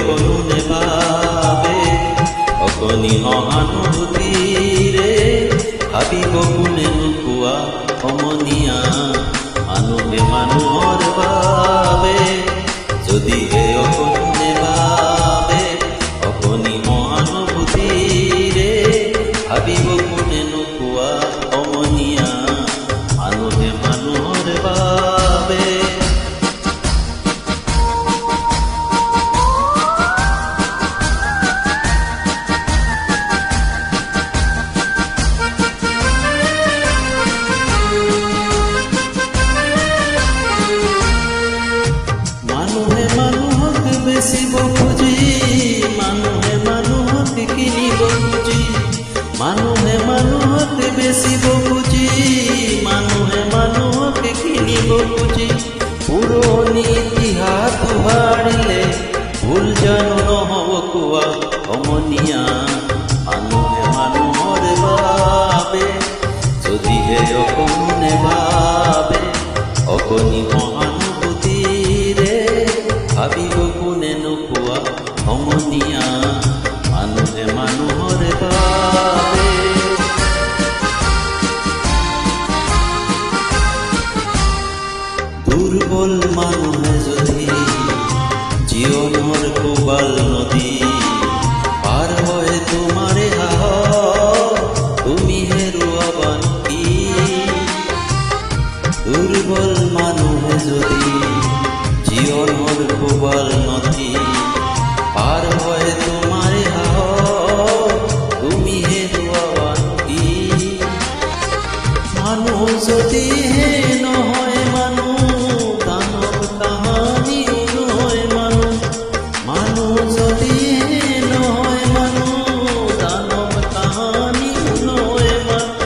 অকণুনে ভাবে অকণি সহানুভূতিৰে ভাবিব কোনে নোকোৱা সমনীয়া মানুহে মানুহৰ বাবে যদিহে অকণুনে ভাবে অকণি সহানুভূতিৰে ভাবিব কোনে নোকোৱা সমনীয়া মানুহে মানুহৰ বাবে বেচিব খুজি মানুহে মানুহক কিনিব খুজি মানুহে মানুহক বেচিব খুজি মানুহে মানুহক কিনিব খুজি পুৰণি ইতিহাস উহাৰিলে ভুল জানো নহ'ব কোৱা সমনীয়া মানুহে মানুহৰ বাবে যদিহে অকণুনে ভাবে অকণি সহানুভূতিৰে ভাবিব কোনে নোকোৱা সমনীয়া মানুহে মানুহৰ বাবে দুৰ্বল মানুহে যদি জীৱনৰ কোবাল নদী পাৰ হয় তোমাৰে সাহস তুমি হেৰুৱাবা নেকি দুৰ্বল মানুহে যদি জীৱনৰ কোবাল নদী পাৰ হয় তোমাৰে সাহস তুমি হেৰুৱাবা নেকি মানুহ যদিহে নহয় মানুহ দানৱ কাহানিও নহয় মানুহ মানুহ যদিহে নহয় মানুহ দানৱ কাহানিও নহয় মানুহ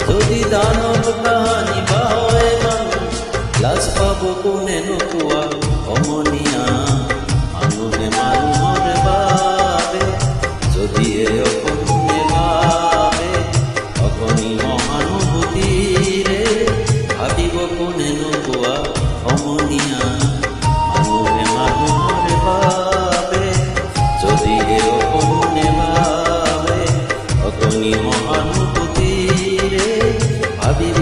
যদি দানৱ কাহানি বা হয় মানুহ লাজ পাব কোনে নোকোৱা সমনীয়া মানুহে মানুহৰ বাবে যদিহে অকণুনে ভাবে অকণি সহানুভূতিৰে ভাবিব কোনে নোকোৱা সমনীয়া মানুহে মানুহৰ বাবে যদিহে অকণুনে ভাবে অকণি সহানুভূতিৰে ভাবিব